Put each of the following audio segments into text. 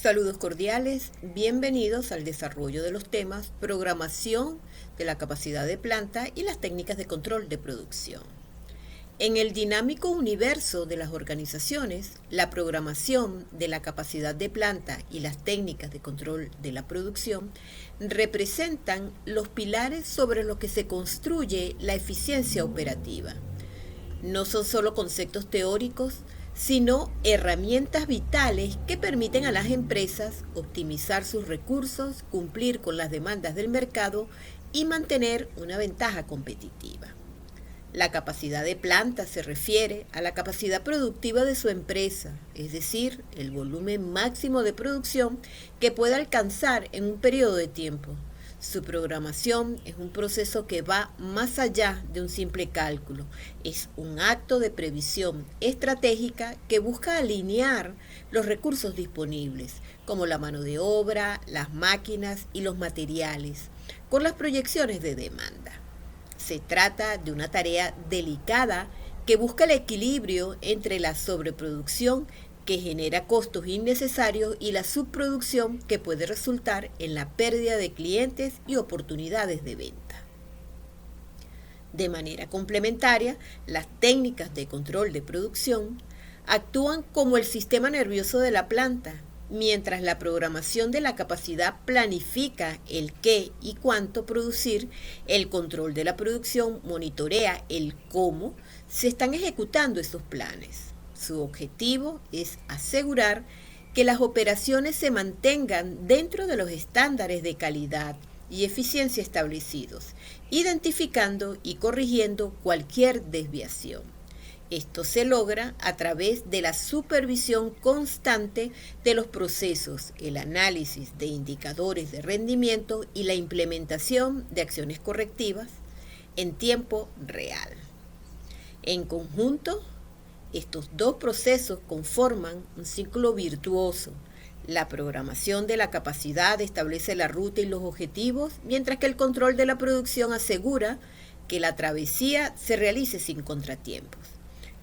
Saludos cordiales, bienvenidos al desarrollo de los temas programación de la capacidad de planta y las técnicas de control de producción. En el dinámico universo de las organizaciones, la programación de la capacidad de planta y las técnicas de control de la producción representan los pilares sobre los que se construye la eficiencia operativa. No son solo conceptos teóricos, sino herramientas vitales que permiten a las empresas optimizar sus recursos, cumplir con las demandas del mercado y mantener una ventaja competitiva. La capacidad de planta se refiere a la capacidad productiva de su empresa, es decir, el volumen máximo de producción que puede alcanzar en un periodo de tiempo. Su programación es un proceso que va más allá de un simple cálculo. Es un acto de previsión estratégica que busca alinear los recursos disponibles, como la mano de obra, las máquinas y los materiales, con las proyecciones de demanda. Se trata de una tarea delicada que busca el equilibrio entre la sobreproducción que genera costos innecesarios y la subproducción que puede resultar en la pérdida de clientes y oportunidades de venta. De manera complementaria, las técnicas de control de producción actúan como el sistema nervioso de la planta, mientras la programación de la capacidad planifica el qué y cuánto producir, el control de la producción monitorea el cómo se están ejecutando esos planes. Su objetivo es asegurar que las operaciones se mantengan dentro de los estándares de calidad y eficiencia establecidos, identificando y corrigiendo cualquier desviación. Esto se logra a través de la supervisión constante de los procesos, el análisis de indicadores de rendimiento y la implementación de acciones correctivas en tiempo real. En conjunto, estos dos procesos conforman un ciclo virtuoso. La programación de la capacidad establece la ruta y los objetivos, mientras que el control de la producción asegura que la travesía se realice sin contratiempos.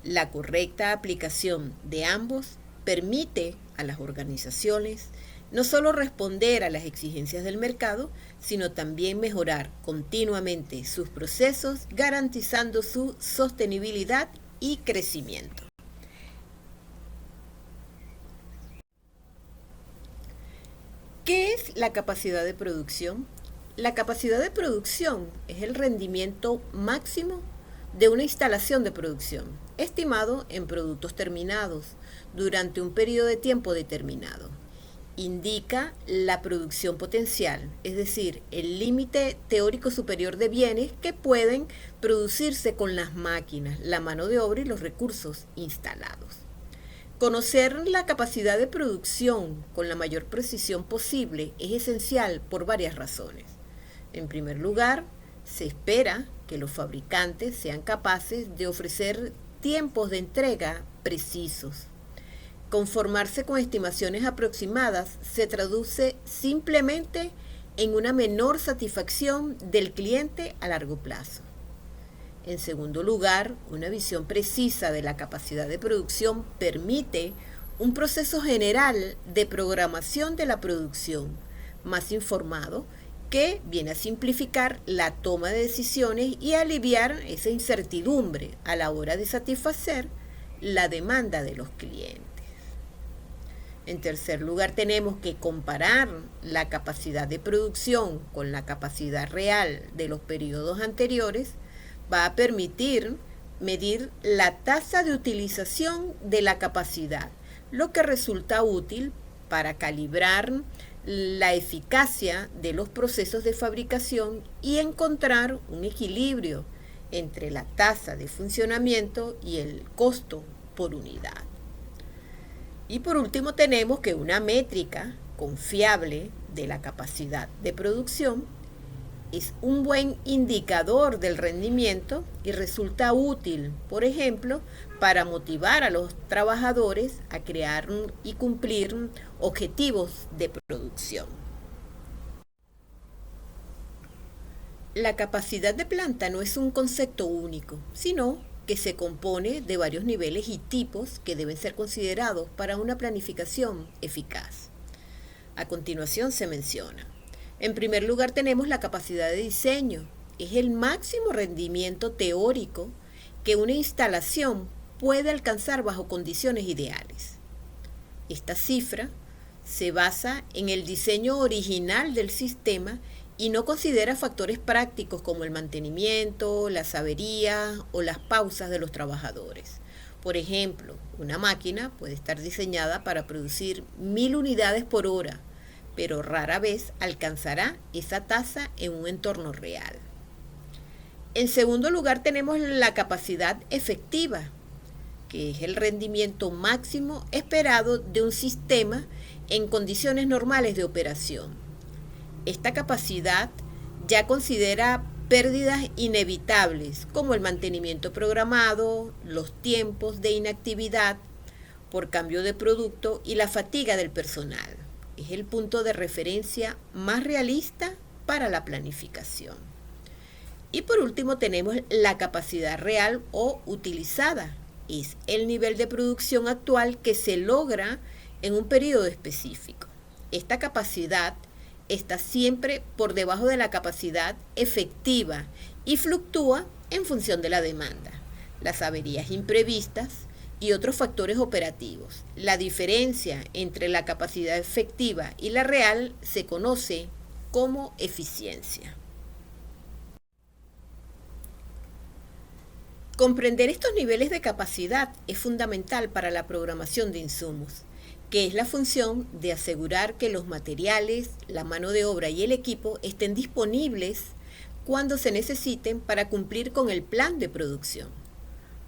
La correcta aplicación de ambos permite a las organizaciones no solo responder a las exigencias del mercado, sino también mejorar continuamente sus procesos, garantizando su sostenibilidad y crecimiento. ¿Qué es la capacidad de producción? La capacidad de producción es el rendimiento máximo de una instalación de producción, estimado en productos terminados durante un periodo de tiempo determinado. Indica la producción potencial, es decir, el límite teórico superior de bienes que pueden producirse con las máquinas, la mano de obra y los recursos instalados. Conocer la capacidad de producción con la mayor precisión posible es esencial por varias razones. En primer lugar, se espera que los fabricantes sean capaces de ofrecer tiempos de entrega precisos. Conformarse con estimaciones aproximadas se traduce simplemente en una menor satisfacción del cliente a largo plazo. En segundo lugar, una visión precisa de la capacidad de producción permite un proceso general de programación de la producción, más informado, que viene a simplificar la toma de decisiones y a aliviar esa incertidumbre a la hora de satisfacer la demanda de los clientes. En tercer lugar, tenemos que comparar la capacidad de producción con la capacidad real de los periodos anteriores. Va a permitir medir la tasa de utilización de la capacidad, lo que resulta útil para calibrar la eficacia de los procesos de fabricación y encontrar un equilibrio entre la tasa de funcionamiento y el costo por unidad. Y por último tenemos que una métrica confiable de la capacidad de producción es un buen indicador del rendimiento y resulta útil, por ejemplo, para motivar a los trabajadores a crear y cumplir objetivos de producción. La capacidad de planta no es un concepto único, sino que se compone de varios niveles y tipos que deben ser considerados para una planificación eficaz. A continuación se menciona. En primer lugar tenemos la capacidad de diseño. Es el máximo rendimiento teórico que una instalación puede alcanzar bajo condiciones ideales. Esta cifra se basa en el diseño original del sistema y no considera factores prácticos como el mantenimiento, las averías o las pausas de los trabajadores. Por ejemplo, una máquina puede estar diseñada para producir 1000 unidades por hora, pero rara vez alcanzará esa tasa en un entorno real. En segundo lugar tenemos la capacidad efectiva, que es el rendimiento máximo esperado de un sistema en condiciones normales de operación. Esta capacidad ya considera pérdidas inevitables como el mantenimiento programado, los tiempos de inactividad por cambio de producto y la fatiga del personal. Es el punto de referencia más realista para la planificación. Y por último tenemos la capacidad real o utilizada. Es el nivel de producción actual que se logra en un periodo específico. Esta capacidad está siempre por debajo de la capacidad efectiva y fluctúa en función de la demanda, las averías imprevistas y otros factores operativos. La diferencia entre la capacidad efectiva y la real se conoce como eficiencia. Comprender estos niveles de capacidad es fundamental para la programación de insumos, que es la función de asegurar que los materiales, la mano de obra y el equipo estén disponibles cuando se necesiten para cumplir con el plan de producción.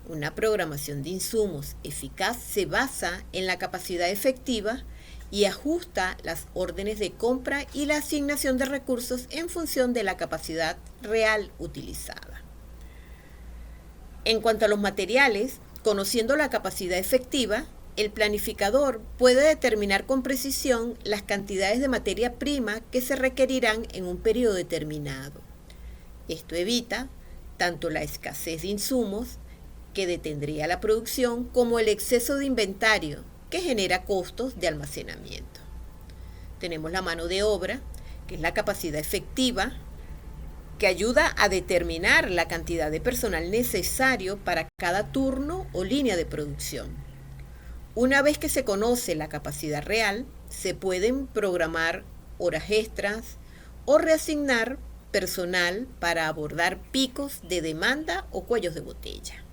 Una programación de insumos eficaz se basa en la capacidad efectiva y ajusta las órdenes de compra y la asignación de recursos en función de la capacidad real utilizada. En cuanto a los materiales, conociendo la capacidad efectiva, el planificador puede determinar con precisión las cantidades de materia prima que se requerirán en un periodo determinado. Esto evita tanto la escasez de insumos, que detendría la producción, como el exceso de inventario, que genera costos de almacenamiento. Tenemos la mano de obra, que es la capacidad efectiva, que ayuda a determinar la cantidad de personal necesario para cada turno o línea de producción. Una vez que se conoce la capacidad real, se pueden programar horas extras o reasignar personal para abordar picos de demanda o cuellos de botella.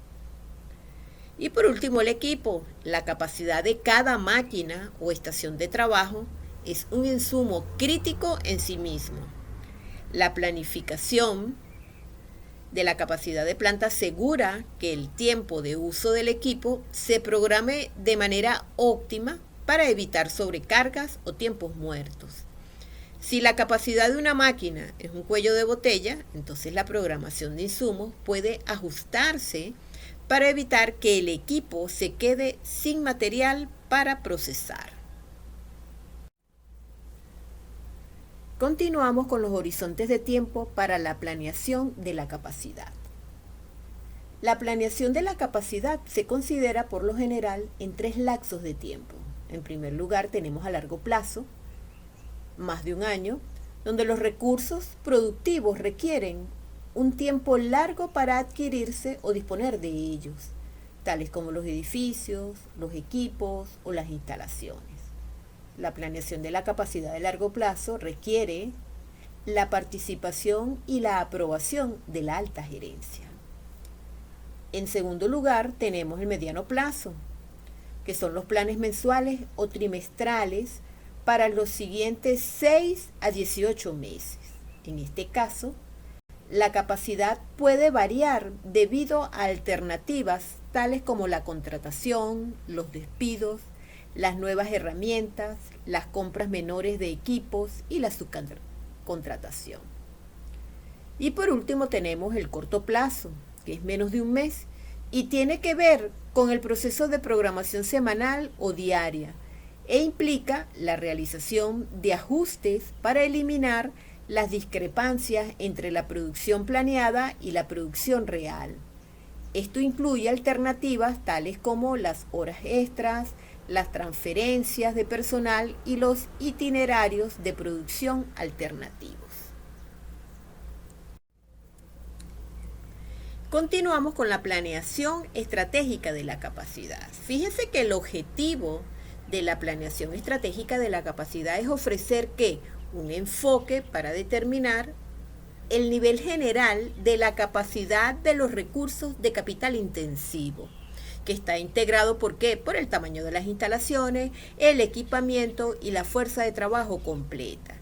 Y por último, el equipo. La capacidad de cada máquina o estación de trabajo es un insumo crítico en sí mismo. La planificación de la capacidad de planta asegura que el tiempo de uso del equipo se programe de manera óptima para evitar sobrecargas o tiempos muertos. Si la capacidad de una máquina es un cuello de botella, entonces la programación de insumos puede ajustarse para evitar que el equipo se quede sin material para procesar. Continuamos con los horizontes de tiempo para la planeación de la capacidad. La planeación de la capacidad se considera por lo general en 3 lapsos de tiempo. En primer lugar tenemos a largo plazo, más de un año, donde los recursos productivos requieren un tiempo largo para adquirirse o disponer de ellos, tales como los edificios, los equipos o las instalaciones. La planeación de la capacidad de largo plazo requiere la participación y la aprobación de la alta gerencia. En segundo lugar, tenemos el mediano plazo, que son los planes mensuales o trimestrales para los siguientes 6 a 18 meses. En este caso, la capacidad puede variar debido a alternativas tales como la contratación, los despidos, las nuevas herramientas, las compras menores de equipos y la subcontratación. Y por último tenemos el corto plazo, que es menos de un mes y tiene que ver con el proceso de programación semanal o diaria e implica la realización de ajustes para eliminar las discrepancias entre la producción planeada y la producción real. Esto incluye alternativas tales como las horas extras, las transferencias de personal y los itinerarios de producción alternativos. Continuamos con la planeación estratégica de la capacidad. Fíjense que el objetivo de la planeación estratégica de la capacidad es ofrecer un enfoque para determinar el nivel general de la capacidad de los recursos de capital intensivo, que está integrado ¿por qué? Por el tamaño de las instalaciones, el equipamiento y la fuerza de trabajo completa.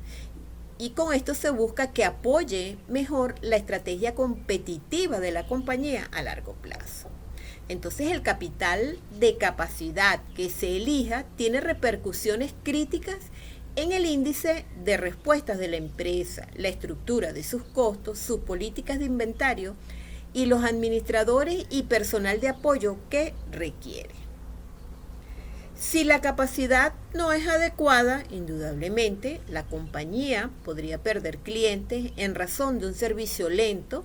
Y con esto se busca que apoye mejor la estrategia competitiva de la compañía a largo plazo. Entonces el capital de capacidad que se elija tiene repercusiones críticas en el índice de respuestas de la empresa, la estructura de sus costos, sus políticas de inventario y los administradores y personal de apoyo que requiere. Si la capacidad no es adecuada, indudablemente la compañía podría perder clientes en razón de un servicio lento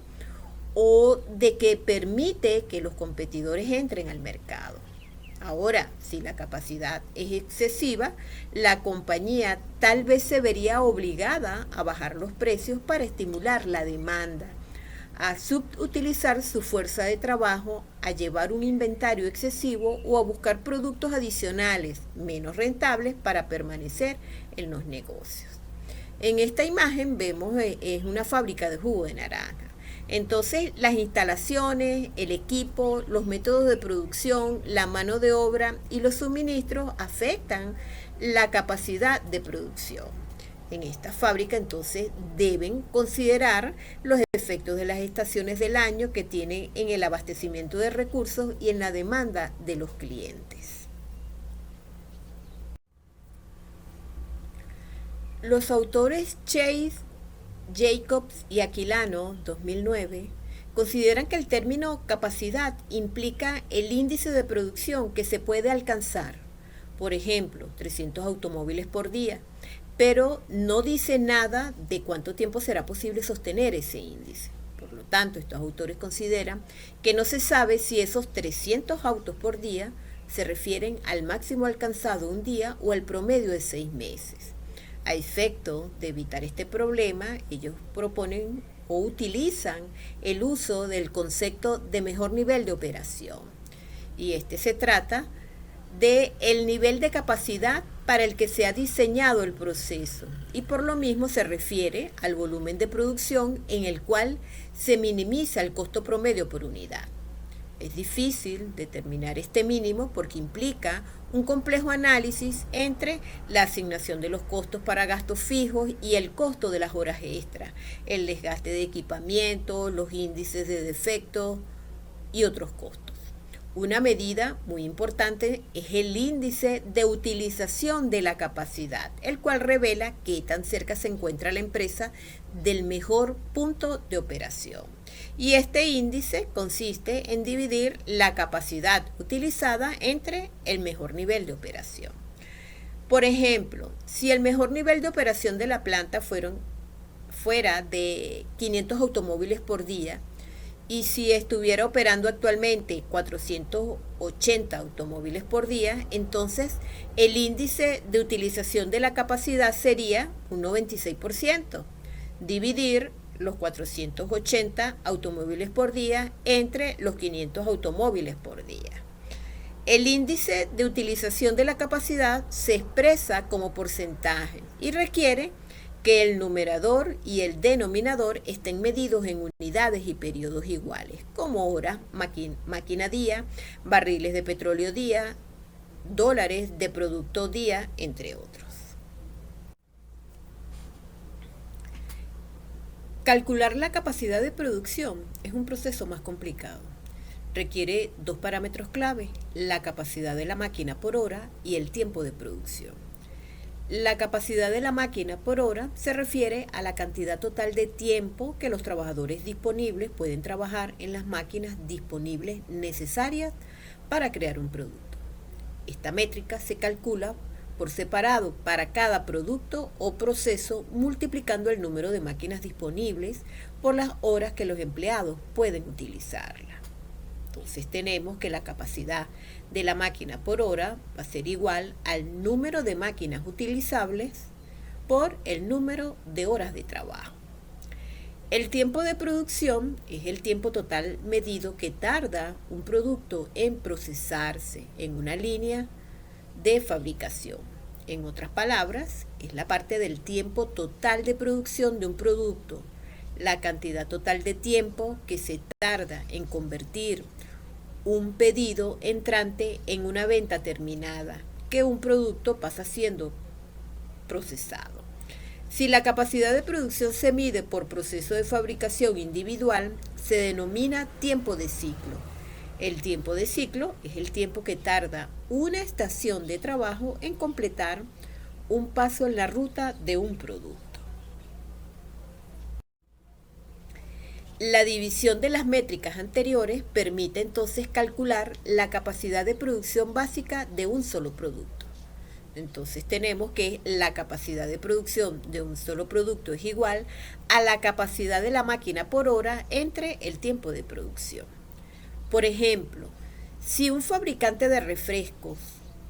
o de que permite que los competidores entren al mercado. Ahora, si la capacidad es excesiva, la compañía tal vez se vería obligada a bajar los precios para estimular la demanda, a subutilizar su fuerza de trabajo, a llevar un inventario excesivo o a buscar productos adicionales menos rentables para permanecer en los negocios. En esta imagen vemos es una fábrica de jugo de naranja. Entonces, las instalaciones, el equipo, los métodos de producción, la mano de obra y los suministros afectan la capacidad de producción. En esta fábrica, entonces, deben considerar los efectos de las estaciones del año que tienen en el abastecimiento de recursos y en la demanda de los clientes. Los autores Chase, Jacobs y Aquilano, 2009, consideran que el término capacidad implica el índice de producción que se puede alcanzar, por ejemplo, 300 automóviles por día, pero no dice nada de cuánto tiempo será posible sostener ese índice. Por lo tanto, estos autores consideran que no se sabe si esos 300 autos por día se refieren al máximo alcanzado un día o al promedio de 6 meses. A efecto de evitar este problema, ellos proponen o utilizan el uso del concepto de mejor nivel de operación. Y se trata de el nivel de capacidad para el que se ha diseñado el proceso y por lo mismo se refiere al volumen de producción en el cual se minimiza el costo promedio por unidad. Es difícil determinar este mínimo porque implica un complejo análisis entre la asignación de los costos para gastos fijos y el costo de las horas extras, el desgaste de equipamiento, los índices de defectos y otros costos. Una medida muy importante es el índice de utilización de la capacidad, el cual revela qué tan cerca se encuentra la empresa del mejor punto de operación. Y este índice consiste en dividir la capacidad utilizada entre el mejor nivel de operación. Por ejemplo, si el mejor nivel de operación de la planta fuera de 500 automóviles por día, y si estuviera operando actualmente 480 automóviles por día, entonces el índice de utilización de la capacidad sería un 96%. Dividir los 480 automóviles por día entre los 500 automóviles por día. El índice de utilización de la capacidad se expresa como porcentaje y requiere que el numerador y el denominador estén medidos en unidades y periodos iguales, como horas, máquina día, barriles de petróleo día, dólares de producto día, entre otros. Calcular la capacidad de producción es un proceso más complicado. Requiere dos parámetros clave, la capacidad de la máquina por hora y el tiempo de producción. La capacidad de la máquina por hora se refiere a la cantidad total de tiempo que los trabajadores disponibles pueden trabajar en las máquinas disponibles necesarias para crear un producto. Esta métrica se calcula por separado para cada producto o proceso, multiplicando el número de máquinas disponibles por las horas que los empleados pueden utilizarla. Entonces tenemos que la capacidad de la máquina por hora va a ser igual al número de máquinas utilizables por el número de horas de trabajo. El tiempo de producción es el tiempo total medido que tarda un producto en procesarse en una línea de fabricación. En otras palabras, es la parte del tiempo total de producción de un producto, la cantidad total de tiempo que se tarda en convertir un pedido entrante en una venta terminada, que un producto pasa siendo procesado. Si la capacidad de producción se mide por proceso de fabricación individual, se denomina tiempo de ciclo. El tiempo de ciclo es el tiempo que tarda una estación de trabajo en completar un paso en la ruta de un producto. La división de las métricas anteriores permite entonces calcular la capacidad de producción básica de un solo producto. Entonces tenemos que la capacidad de producción de un solo producto es igual a la capacidad de la máquina por hora entre el tiempo de producción. Por ejemplo, si un fabricante de refrescos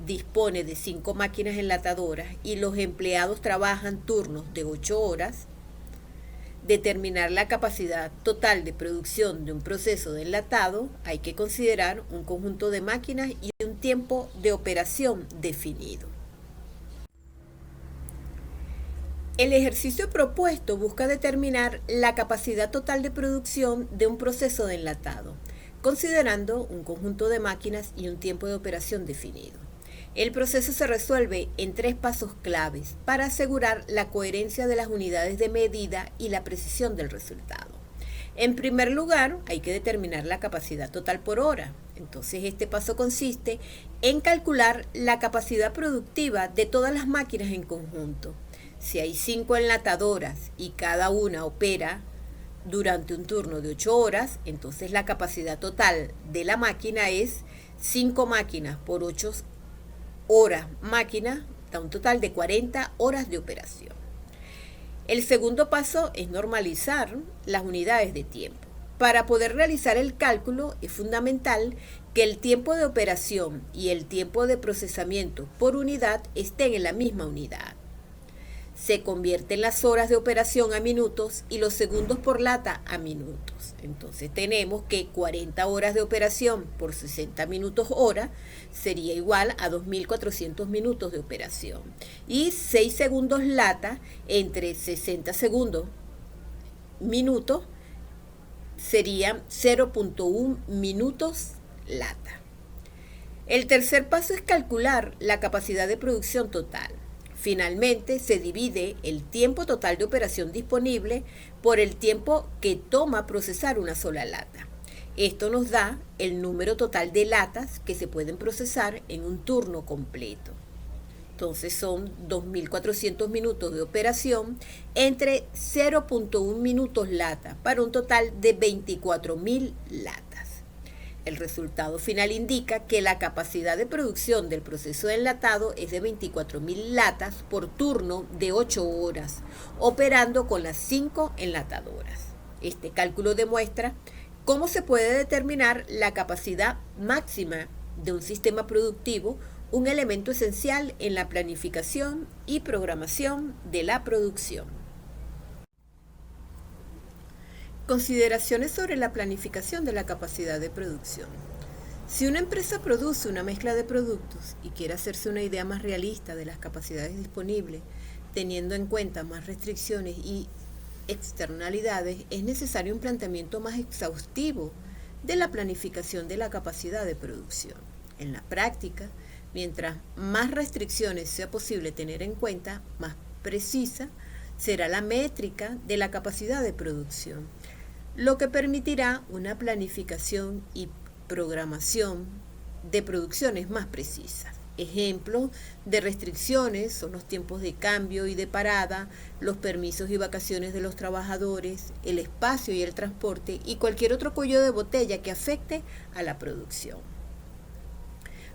dispone de 5 máquinas enlatadoras y los empleados trabajan turnos de 8 horas, determinar la capacidad total de producción de un proceso de enlatado, hay que considerar un conjunto de máquinas y un tiempo de operación definido. El ejercicio propuesto busca determinar la capacidad total de producción de un proceso de enlatado, considerando un conjunto de máquinas y un tiempo de operación definido. El proceso se resuelve en 3 pasos claves para asegurar la coherencia de las unidades de medida y la precisión del resultado. En primer lugar, hay que determinar la capacidad total por hora. Entonces, este paso consiste en calcular la capacidad productiva de todas las máquinas en conjunto. Si hay 5 enlatadoras y cada una opera durante un turno de 8 horas, entonces la capacidad total de la máquina es 5 máquinas por 8 horas máquina, da un total de 40 horas de operación. El segundo paso es normalizar las unidades de tiempo. Para poder realizar el cálculo es fundamental que el tiempo de operación y el tiempo de procesamiento por unidad estén en la misma unidad. Se convierten las horas de operación a minutos y los segundos por lata a minutos. Entonces tenemos que 40 horas de operación por 60 minutos hora sería igual a 2.400 minutos de operación. Y 6 segundos lata entre 60 segundos minutos serían 0.1 minutos lata. El tercer paso es calcular la capacidad de producción total. Finalmente, se divide el tiempo total de operación disponible por el tiempo que toma procesar una sola lata. Esto nos da el número total de latas que se pueden procesar en un turno completo. Entonces son 2.400 minutos de operación entre 0.1 minutos lata para un total de 24.000 latas. El resultado final indica que la capacidad de producción del proceso de enlatado es de 24.000 latas por turno de 8 horas, operando con las 5 enlatadoras. Este cálculo demuestra cómo se puede determinar la capacidad máxima de un sistema productivo, un elemento esencial en la planificación y programación de la producción. Consideraciones sobre la planificación de la capacidad de producción. Si una empresa produce una mezcla de productos y quiere hacerse una idea más realista de las capacidades disponibles, teniendo en cuenta más restricciones y externalidades, es necesario un planteamiento más exhaustivo de la planificación de la capacidad de producción. En la práctica, mientras más restricciones sea posible tener en cuenta, más precisa será la métrica de la capacidad de producción, lo que permitirá una planificación y programación de producciones más precisas. Ejemplos de restricciones son los tiempos de cambio y de parada, los permisos y vacaciones de los trabajadores, el espacio y el transporte y cualquier otro cuello de botella que afecte a la producción.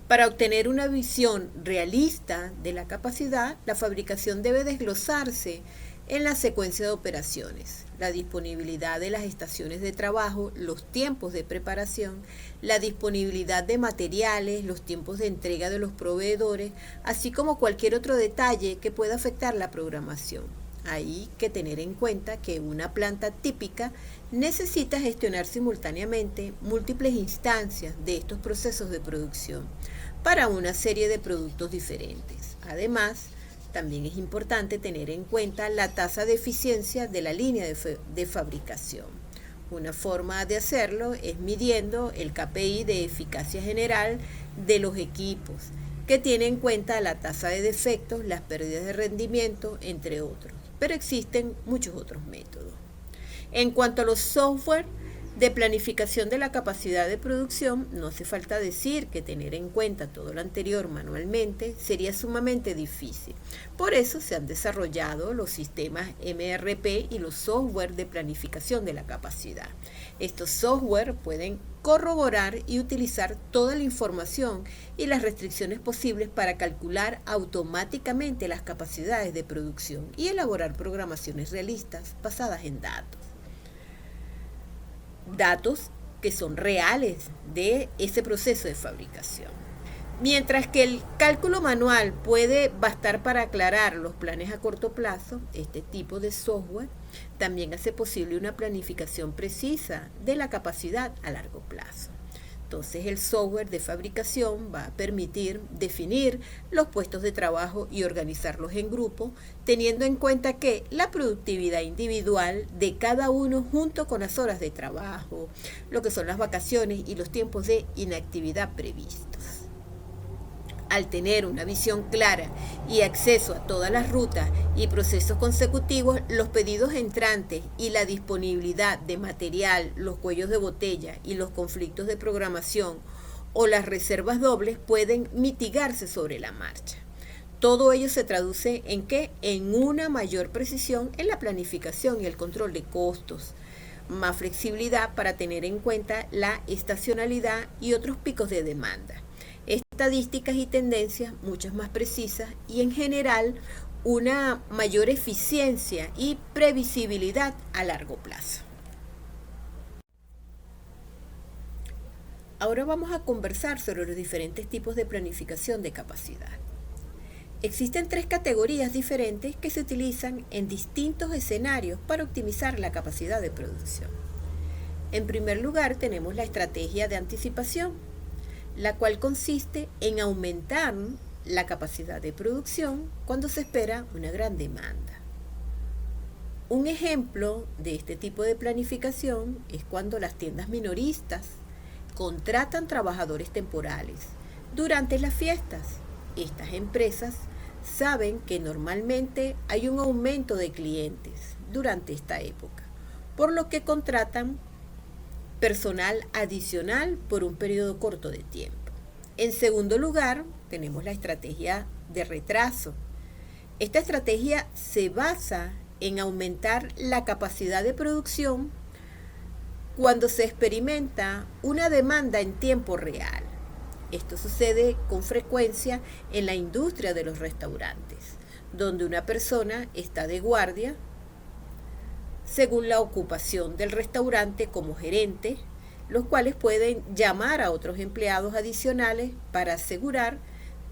Para obtener una visión realista de la capacidad, la fabricación debe desglosarse en la secuencia de operaciones, la disponibilidad de las estaciones de trabajo, los tiempos de preparación, la disponibilidad de materiales, los tiempos de entrega de los proveedores, así como cualquier otro detalle que pueda afectar la programación. Hay que tener en cuenta que una planta típica necesita gestionar simultáneamente múltiples instancias de estos procesos de producción para una serie de productos diferentes. Además, también es importante tener en cuenta la tasa de eficiencia de la línea de fabricación. Una forma de hacerlo es midiendo el KPI de eficacia general de los equipos, que tiene en cuenta la tasa de defectos, las pérdidas de rendimiento, entre otros. Pero existen muchos otros métodos. En cuanto a los software de planificación de la capacidad de producción, no hace falta decir que tener en cuenta todo lo anterior manualmente sería sumamente difícil. Por eso se han desarrollado los sistemas MRP y los software de planificación de la capacidad. Estos software pueden corroborar y utilizar toda la información y las restricciones posibles para calcular automáticamente las capacidades de producción y elaborar programaciones realistas basadas en datos que son reales de ese proceso de fabricación. Mientras que el cálculo manual puede bastar para aclarar los planes a corto plazo, este tipo de software también hace posible una planificación precisa de la capacidad a largo plazo. Entonces el software de fabricación va a permitir definir los puestos de trabajo y organizarlos en grupo, teniendo en cuenta que la productividad individual de cada uno junto con las horas de trabajo, lo que son las vacaciones y los tiempos de inactividad previstos. Al tener una visión clara y acceso a todas las rutas y procesos consecutivos, los pedidos entrantes y la disponibilidad de material, los cuellos de botella y los conflictos de programación o las reservas dobles pueden mitigarse sobre la marcha. Todo ello se traduce en ¿qué? En una mayor precisión en la planificación y el control de costos, más flexibilidad para tener en cuenta la estacionalidad y otros picos de demanda, estadísticas y tendencias muchas más precisas y en general una mayor eficiencia y previsibilidad a largo plazo. Ahora vamos a conversar sobre los diferentes tipos de planificación de capacidad. Existen 3 categorías diferentes que se utilizan en distintos escenarios para optimizar la capacidad de producción. En primer lugar, tenemos la estrategia de anticipación, la cual consiste en aumentar la capacidad de producción cuando se espera una gran demanda. Un ejemplo de este tipo de planificación es cuando las tiendas minoristas contratan trabajadores temporales durante las fiestas. Estas empresas saben que normalmente hay un aumento de clientes durante esta época, por lo que contratan personal adicional por un periodo corto de tiempo. En segundo lugar, tenemos la estrategia de retraso. Esta estrategia se basa en aumentar la capacidad de producción cuando se experimenta una demanda en tiempo real. Esto sucede con frecuencia en la industria de los restaurantes, donde una persona está de guardia según la ocupación del restaurante como gerente, los cuales pueden llamar a otros empleados adicionales para asegurar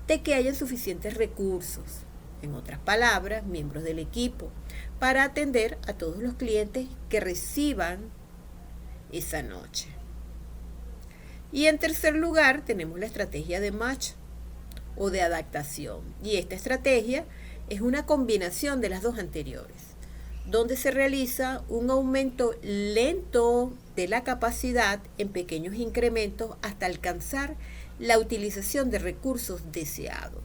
de que haya suficientes recursos, en otras palabras, miembros del equipo, para atender a todos los clientes que reciban esa noche. Y en tercer lugar tenemos la estrategia de match o de adaptación, y esta estrategia es una combinación de las dos anteriores, donde se realiza un aumento lento de la capacidad en pequeños incrementos hasta alcanzar la utilización de recursos deseados.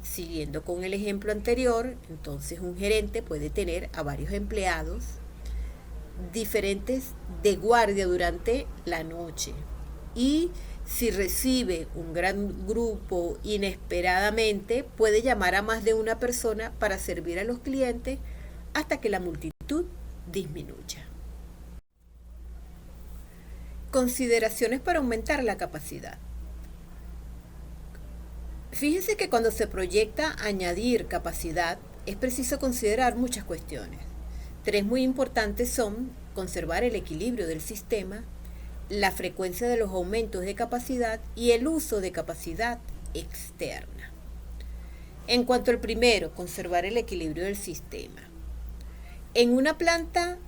Siguiendo con el ejemplo anterior, entonces un gerente puede tener a varios empleados diferentes de guardia durante la noche, y si recibe un gran grupo inesperadamente, puede llamar a más de una persona para servir a los clientes hasta que la multitud disminuya. Consideraciones para aumentar la capacidad. Fíjense que cuando se proyecta añadir capacidad es preciso considerar muchas cuestiones. Tres muy importantes son conservar el equilibrio del sistema, la frecuencia de los aumentos de capacidad y el uso de capacidad externa. En cuanto al primero, conservar el equilibrio del sistema. En una planta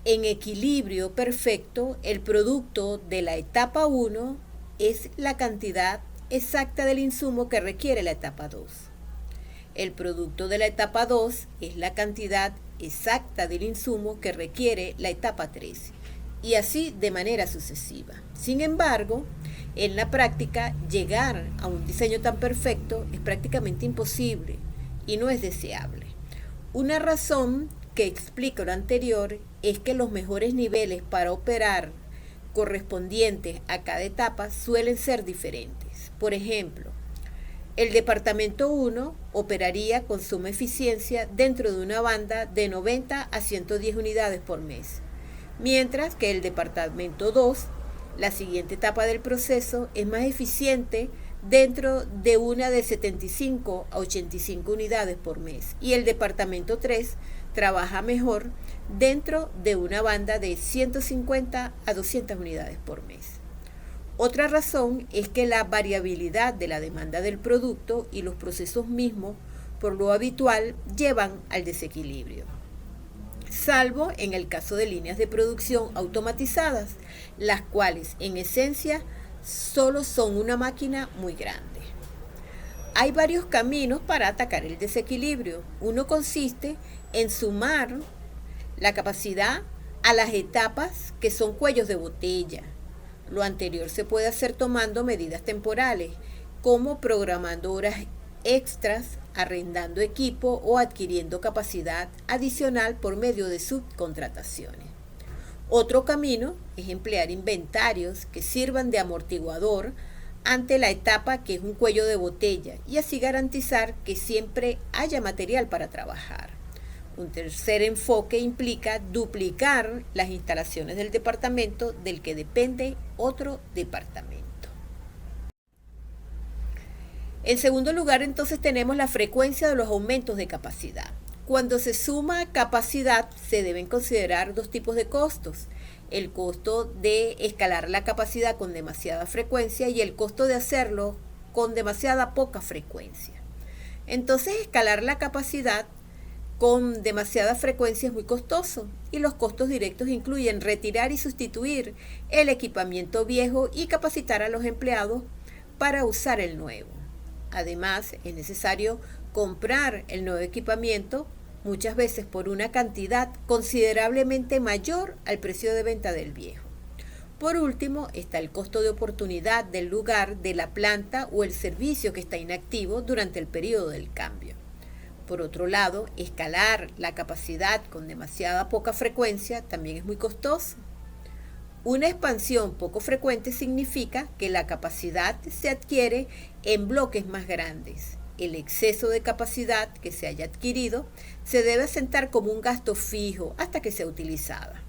en equilibrio perfecto, el producto de la etapa 1 es la cantidad exacta del insumo que requiere la etapa 2. El producto de la etapa 2 es la cantidad exacta del insumo que requiere la etapa 3, y así de manera sucesiva. Sin embargo, en la práctica, llegar a un diseño tan perfecto es prácticamente imposible y no es deseable. Una razón que explica lo anterior es que los mejores niveles para operar correspondientes a cada etapa suelen ser diferentes. Por ejemplo, el departamento 1 operaría con suma eficiencia dentro de una banda de 90 a 110 unidades por mes, mientras que el departamento 2, la siguiente etapa del proceso, es más eficiente dentro de una de 75 a 85 unidades por mes, y el departamento 3 trabaja mejor dentro de una banda de 150 a 200 unidades por mes. Otra razón es que la variabilidad de la demanda del producto y los procesos mismos, por lo habitual, llevan al desequilibrio, salvo en el caso de líneas de producción automatizadas, las cuales en esencia solo son una máquina muy grande. Hay varios caminos para atacar el desequilibrio. Uno consiste en sumar la capacidad a las etapas que son cuellos de botella. Lo anterior se puede hacer tomando medidas temporales, como programando horas extras, arrendando equipo o adquiriendo capacidad adicional por medio de subcontrataciones. Otro camino es emplear inventarios que sirvan de amortiguador ante la etapa que es un cuello de botella y así garantizar que siempre haya material para trabajar. Un tercer enfoque implica duplicar las instalaciones del departamento del que depende otro departamento. En segundo lugar, entonces, tenemos la frecuencia de los aumentos de capacidad. Cuando se suma capacidad, se deben considerar dos tipos de costos: el costo de escalar la capacidad con demasiada frecuencia y el costo de hacerlo con demasiada poca frecuencia. Entonces, escalar la capacidad con demasiada frecuencia es muy costoso, y los costos directos incluyen retirar y sustituir el equipamiento viejo y capacitar a los empleados para usar el nuevo. Además, es necesario comprar el nuevo equipamiento muchas veces por una cantidad considerablemente mayor al precio de venta del viejo. Por último, está el costo de oportunidad del lugar, de la planta o el servicio que está inactivo durante el periodo del cambio. Por otro lado, escalar la capacidad con demasiada poca frecuencia también es muy costoso. Una expansión poco frecuente significa que la capacidad se adquiere en bloques más grandes. El exceso de capacidad que se haya adquirido se debe asentar como un gasto fijo hasta que sea utilizada.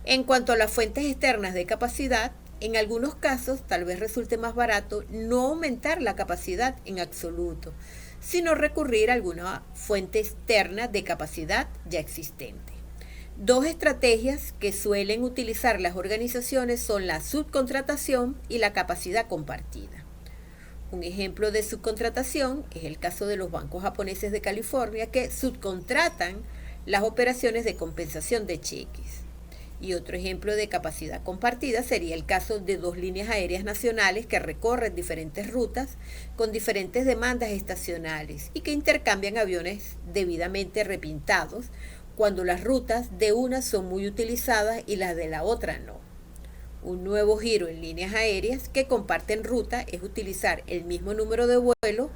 En cuanto a las fuentes externas de capacidad, en algunos casos tal vez resulte más barato no aumentar la capacidad en absoluto, sino recurrir a alguna fuente externa de capacidad ya existente. Dos estrategias que suelen utilizar las organizaciones son la subcontratación y la capacidad compartida. Un ejemplo de subcontratación es el caso de los bancos japoneses de California, que subcontratan las operaciones de compensación de cheques. Y otro ejemplo de capacidad compartida sería el caso de dos líneas aéreas nacionales que recorren diferentes rutas con diferentes demandas estacionales y que intercambian aviones debidamente repintados cuando las rutas de una son muy utilizadas y las de la otra no. Un nuevo giro en líneas aéreas que comparten ruta es utilizar el mismo número de vuelos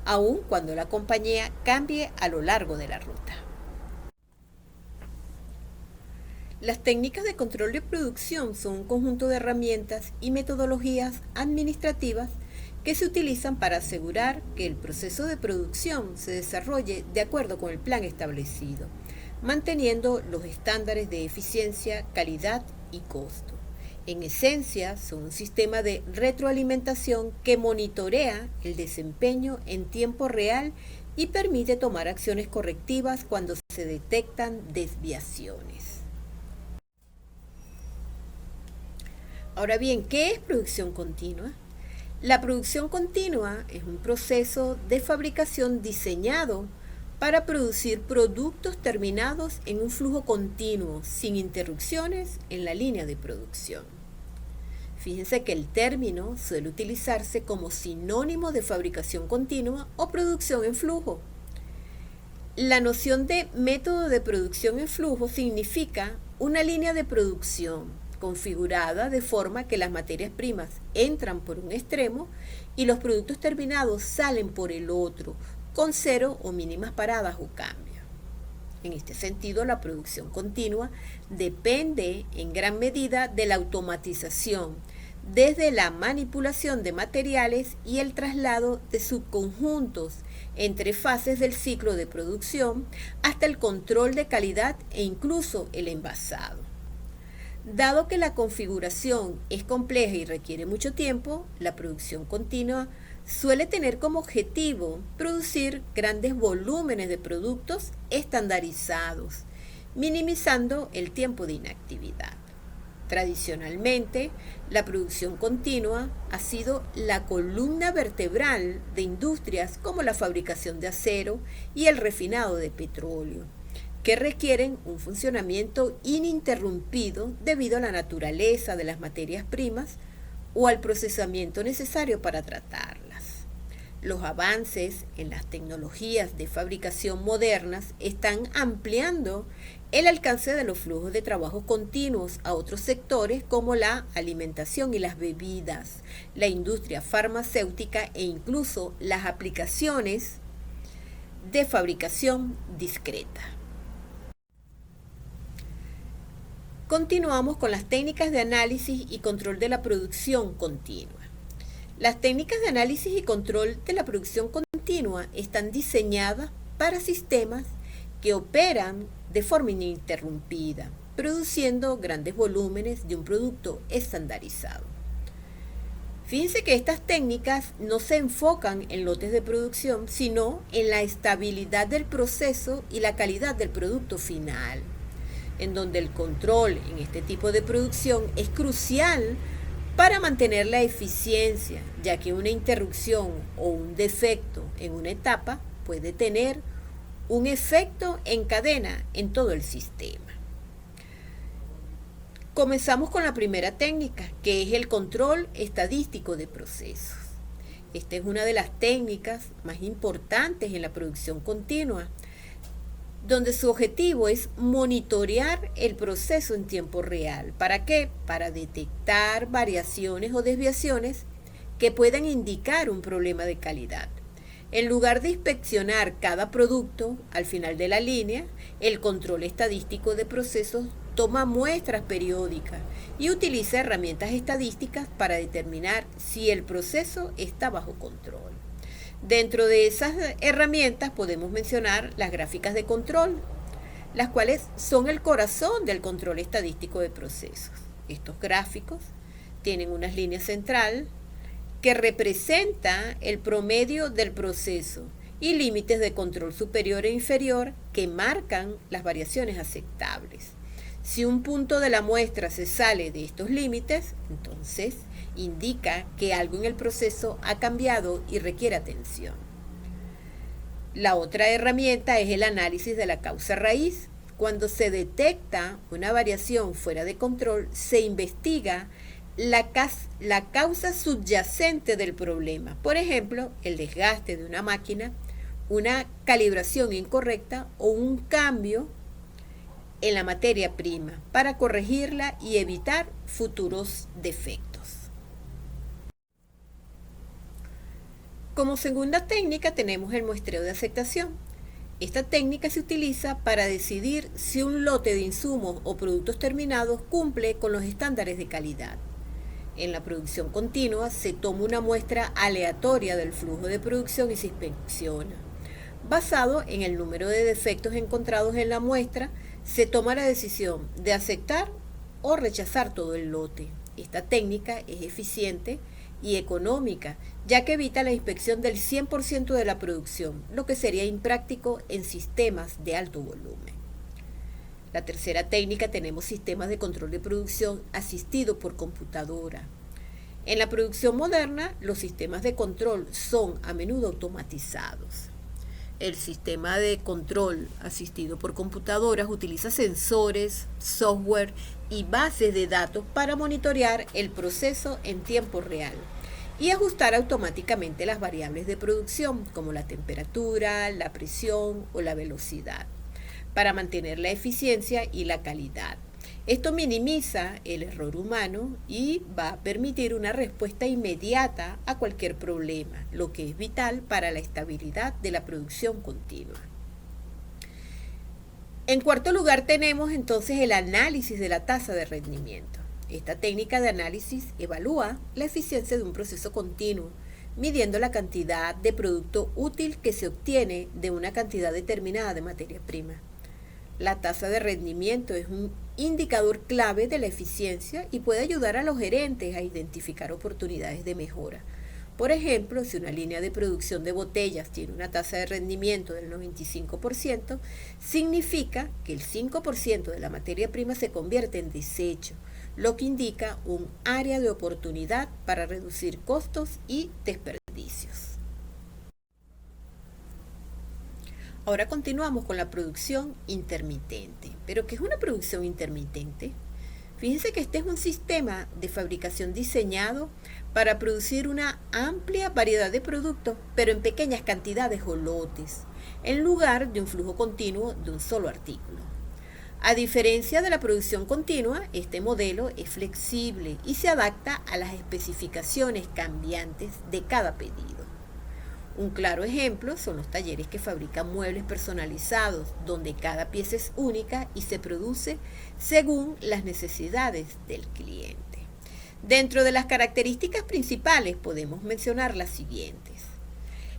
aun cuando la compañía cambie a lo largo de la ruta. Las técnicas de control de producción son un conjunto de herramientas y metodologías administrativas que se utilizan para asegurar que el proceso de producción se desarrolle de acuerdo con el plan establecido, manteniendo los estándares de eficiencia, calidad y costo. En esencia, son un sistema de retroalimentación que monitorea el desempeño en tiempo real y permite tomar acciones correctivas cuando se detectan desviaciones. Ahora bien, ¿qué es producción continua? La producción continua es un proceso de fabricación diseñado para producir productos terminados en un flujo continuo, sin interrupciones en la línea de producción. Fíjense que el término suele utilizarse como sinónimo de fabricación continua o producción en flujo. La noción de método de producción en flujo significa una línea de producción configurada de forma que las materias primas entran por un extremo y los productos terminados salen por el otro, con cero o mínimas paradas o cambios. En este sentido, la producción continua depende en gran medida de la automatización, desde la manipulación de materiales y el traslado de subconjuntos entre fases del ciclo de producción hasta el control de calidad e incluso el envasado. Dado que la configuración es compleja y requiere mucho tiempo, la producción continua suele tener como objetivo producir grandes volúmenes de productos estandarizados, minimizando el tiempo de inactividad. Tradicionalmente, la producción continua ha sido la columna vertebral de industrias como la fabricación de acero y el refinado de petróleo, que requieren un funcionamiento ininterrumpido debido a la naturaleza de las materias primas o al procesamiento necesario para tratarlas. Los avances en las tecnologías de fabricación modernas están ampliando el alcance de los flujos de trabajo continuos a otros sectores como la alimentación y las bebidas, la industria farmacéutica e incluso las aplicaciones de fabricación discreta. Continuamos con las técnicas de análisis y control de la producción continua. Las técnicas de análisis y control de la producción continua están diseñadas para sistemas que operan de forma ininterrumpida, produciendo grandes volúmenes de un producto estandarizado. Fíjense que estas técnicas no se enfocan en lotes de producción, sino en la estabilidad del proceso y la calidad del producto final, en donde el control en este tipo de producción es crucial para mantener la eficiencia, ya que una interrupción o un defecto en una etapa puede tener un efecto en cadena en todo el sistema. Comenzamos con la primera técnica, que es el control estadístico de procesos. Esta es una de las técnicas más importantes en la producción continua, donde su objetivo es monitorear el proceso en tiempo real. ¿Para qué? Para detectar variaciones o desviaciones que puedan indicar un problema de calidad. En lugar de inspeccionar cada producto al final de la línea, el control estadístico de procesos toma muestras periódicas y utiliza herramientas estadísticas para determinar si el proceso está bajo control. Dentro de esas herramientas podemos mencionar las gráficas de control, las cuales son el corazón del control estadístico de procesos. Estos gráficos tienen unas líneas central que representa el promedio del proceso y límites de control superior e inferior que marcan las variaciones aceptables. Si un punto de la muestra se sale de estos límites, entonces indica que algo en el proceso ha cambiado y requiere atención. La otra herramienta es el análisis de la causa raíz. Cuando se detecta una variación fuera de control, se investiga la causa subyacente del problema. Por ejemplo, el desgaste de una máquina, una calibración incorrecta o un cambio en la materia prima para corregirla y evitar futuros defectos. Como segunda técnica tenemos el muestreo de aceptación. Esta técnica se utiliza para decidir si un lote de insumos o productos terminados cumple con los estándares de calidad. En la producción continua se toma una muestra aleatoria del flujo de producción y se inspecciona. Basado en el número de defectos encontrados en la muestra, se toma la decisión de aceptar o rechazar todo el lote. Esta técnica es eficiente y económica, ya que evita la inspección del 100% de la producción, lo que sería impráctico en sistemas de alto volumen. La tercera técnica tenemos sistemas de control de producción asistido por computadora. En la producción moderna, los sistemas de control son a menudo automatizados. El sistema de control asistido por computadoras utiliza sensores, software y bases de datos para monitorear el proceso en tiempo real y ajustar automáticamente las variables de producción como la temperatura, la presión o la velocidad para mantener la eficiencia y la calidad. Esto minimiza el error humano y va a permitir una respuesta inmediata a cualquier problema, lo que es vital para la estabilidad de la producción continua. En cuarto lugar tenemos entonces el análisis de la tasa de rendimiento. Esta técnica de análisis evalúa la eficiencia de un proceso continuo, midiendo la cantidad de producto útil que se obtiene de una cantidad determinada de materia prima. La tasa de rendimiento es un indicador clave de la eficiencia y puede ayudar a los gerentes a identificar oportunidades de mejora. Por ejemplo, si una línea de producción de botellas tiene una tasa de rendimiento del 95%, significa que el 5% de la materia prima se convierte en desecho, lo que indica un área de oportunidad para reducir costos y desperdicios. Ahora continuamos con la producción intermitente. ¿Pero qué es una producción intermitente? Fíjense que este es un sistema de fabricación diseñado para producir una amplia variedad de productos, pero en pequeñas cantidades o lotes, en lugar de un flujo continuo de un solo artículo. A diferencia de la producción continua, este modelo es flexible y se adapta a las especificaciones cambiantes de cada pedido. Un claro ejemplo son los talleres que fabrican muebles personalizados, donde cada pieza es única y se produce según las necesidades del cliente. Dentro de las características principales podemos mencionar las siguientes.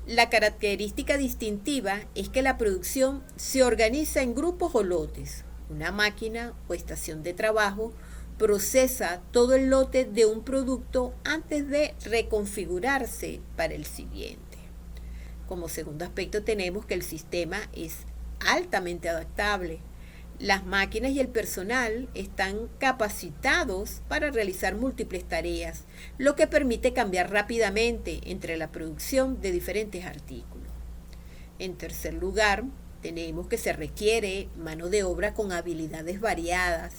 La característica distintiva es que la producción se organiza en grupos o lotes. Una máquina o estación de trabajo procesa todo el lote de un producto antes de reconfigurarse para el siguiente. Como segundo aspecto tenemos que el sistema es altamente adaptable. Las máquinas y el personal están capacitados para realizar múltiples tareas, lo que permite cambiar rápidamente entre la producción de diferentes artículos. En tercer lugar, tenemos que se requiere mano de obra con habilidades variadas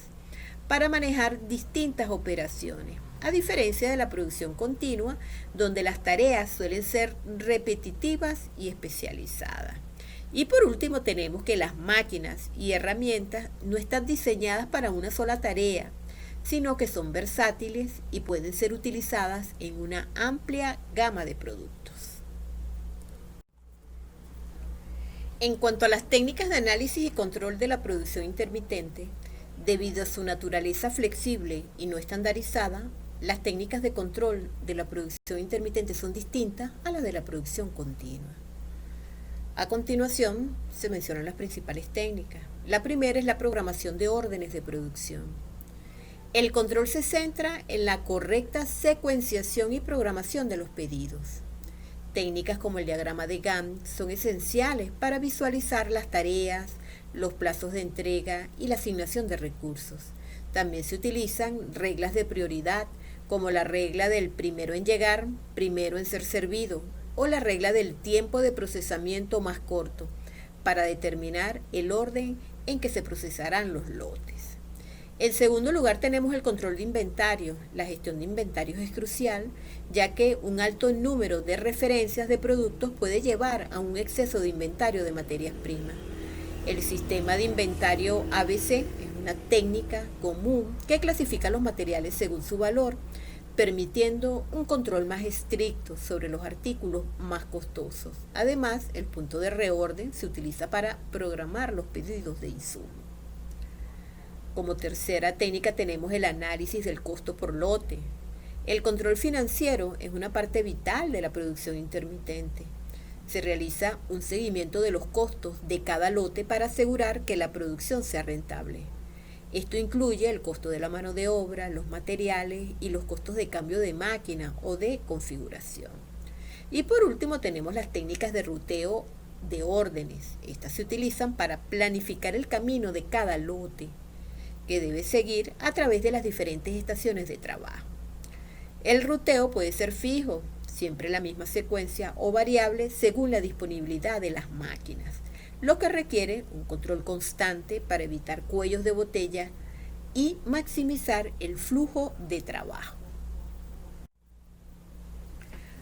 para manejar distintas operaciones, a diferencia de la producción continua, donde las tareas suelen ser repetitivas y especializadas. Y por último tenemos que las máquinas y herramientas no están diseñadas para una sola tarea, sino que son versátiles y pueden ser utilizadas en una amplia gama de productos. En cuanto a las técnicas de análisis y control de la producción intermitente, debido a su naturaleza flexible y no estandarizada, las técnicas de control de la producción intermitente son distintas a las de la producción continua. A continuación, se mencionan las principales técnicas. La primera es la programación de órdenes de producción. El control se centra en la correcta secuenciación y programación de los pedidos. Técnicas como el diagrama de Gantt son esenciales para visualizar las tareas, los plazos de entrega y la asignación de recursos. También se utilizan reglas de prioridad, como la regla del primero en llegar, primero en ser servido, o la regla del tiempo de procesamiento más corto, para determinar el orden en que se procesarán los lotes. En segundo lugar tenemos el control de inventario. La gestión de inventarios es crucial, ya que un alto número de referencias de productos puede llevar a un exceso de inventario de materias primas. El sistema de inventario ABC es una técnica común que clasifica los materiales según su valor, permitiendo un control más estricto sobre los artículos más costosos. Además, el punto de reorden se utiliza para programar los pedidos de insumos. Como tercera técnica tenemos el análisis del costo por lote. El control financiero es una parte vital de la producción intermitente. Se realiza un seguimiento de los costos de cada lote para asegurar que la producción sea rentable. Esto incluye el costo de la mano de obra, los materiales y los costos de cambio de máquina o de configuración. Y por último tenemos las técnicas de ruteo de órdenes. Estas se utilizan para planificar el camino de cada lote que debe seguir a través de las diferentes estaciones de trabajo. El ruteo puede ser fijo, siempre la misma secuencia, o variable según la disponibilidad de las máquinas, lo que requiere un control constante para evitar cuellos de botella y maximizar el flujo de trabajo.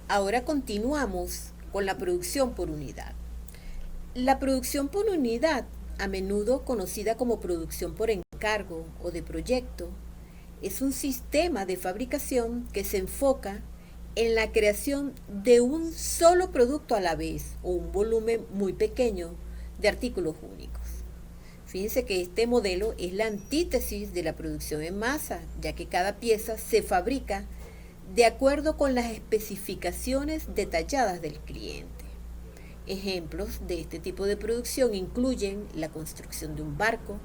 Ahora continuamos con la producción por unidad. La producción por unidad, a menudo conocida como producción por encargo o de proyecto, es un sistema de fabricación que se enfoca en la creación de un solo producto a la vez o un volumen muy pequeño de artículos únicos. Fíjense que este modelo es la antítesis de la producción en masa, ya que cada pieza se fabrica de acuerdo con las especificaciones detalladas del cliente. Ejemplos de este tipo de producción incluyen la construcción de un barco,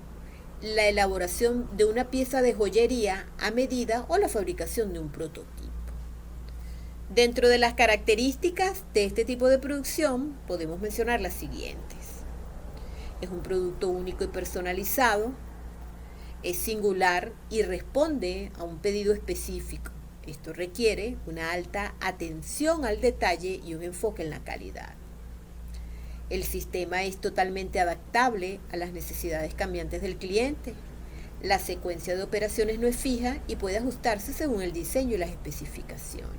la elaboración de una pieza de joyería a medida o la fabricación de un prototipo. Dentro de las características de este tipo de producción podemos mencionar las siguientes. Es un producto único y personalizado, es singular y responde a un pedido específico. Esto requiere una alta atención al detalle y un enfoque en la calidad. El sistema es totalmente adaptable a las necesidades cambiantes del cliente. La secuencia de operaciones no es fija y puede ajustarse según el diseño y las especificaciones.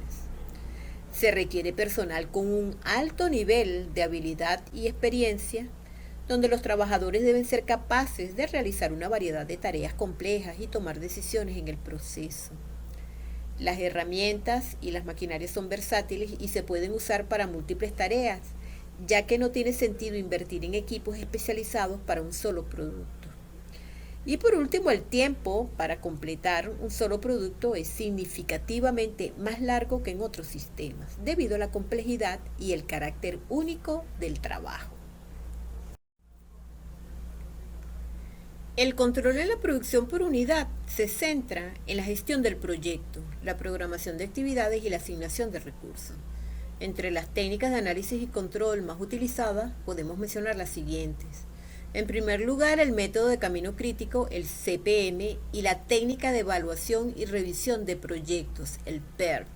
Se requiere personal con un alto nivel de habilidad y experiencia, donde los trabajadores deben ser capaces de realizar una variedad de tareas complejas y tomar decisiones en el proceso. Las herramientas y las maquinarias son versátiles y se pueden usar para múltiples tareas, ya que no tiene sentido invertir en equipos especializados para un solo producto. Y por último, el tiempo para completar un solo producto es significativamente más largo que en otros sistemas, debido a la complejidad y el carácter único del trabajo. El control en la producción por unidad se centra en la gestión del proyecto, la programación de actividades y la asignación de recursos. Entre las técnicas de análisis y control más utilizadas podemos mencionar las siguientes. En primer lugar, el método de camino crítico, el CPM, y la técnica de evaluación y revisión de proyectos, el PERT.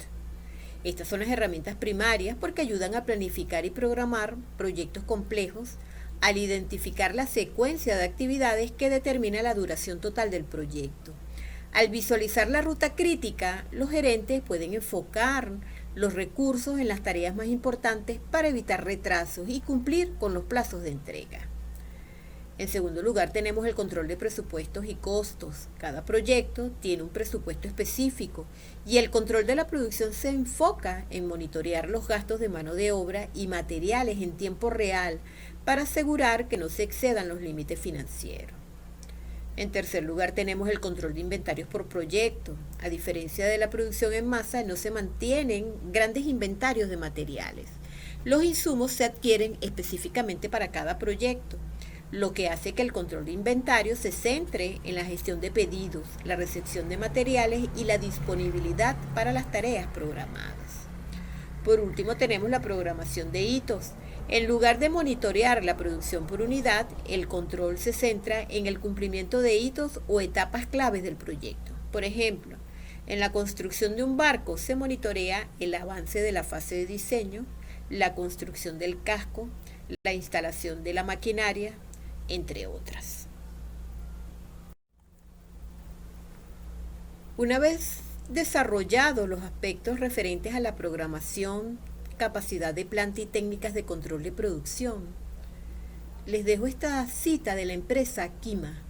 Estas son las herramientas primarias porque ayudan a planificar y programar proyectos complejos al identificar la secuencia de actividades que determina la duración total del proyecto. Al visualizar la ruta crítica, los gerentes pueden enfocar los recursos en las tareas más importantes para evitar retrasos y cumplir con los plazos de entrega. En segundo lugar, tenemos el control de presupuestos y costos. Cada proyecto tiene un presupuesto específico y el control de la producción se enfoca en monitorear los gastos de mano de obra y materiales en tiempo real para asegurar que no se excedan los límites financieros. En tercer lugar, tenemos el control de inventarios por proyecto. A diferencia de la producción en masa, no se mantienen grandes inventarios de materiales. Los insumos se adquieren específicamente para cada proyecto, lo que hace que el control de inventario se centre en la gestión de pedidos, la recepción de materiales y la disponibilidad para las tareas programadas. Por último, tenemos la programación de hitos. En lugar de monitorear la producción por unidad, el control se centra en el cumplimiento de hitos o etapas claves del proyecto. Por ejemplo, en la construcción de un barco se monitorea el avance de la fase de diseño, la construcción del casco, la instalación de la maquinaria, entre otras. Una vez desarrollados los aspectos referentes a la programación, capacidad de planta y técnicas de control de producción, les dejo esta cita de la empresa Kima.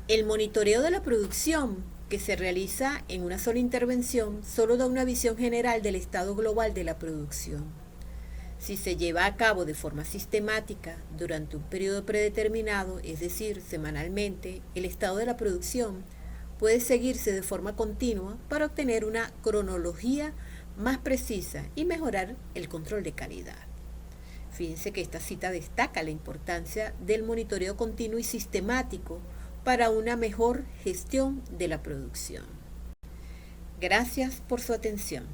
El monitoreo de la producción, que se realiza en una sola intervención, solo da una visión general del estado global de la producción. Si se lleva a cabo de forma sistemática durante un periodo predeterminado, es decir, semanalmente, el estado de la producción puede seguirse de forma continua para obtener una cronología más precisa y mejorar el control de calidad. Fíjense que esta cita destaca la importancia del monitoreo continuo y sistemático para una mejor gestión de la producción. Gracias por su atención.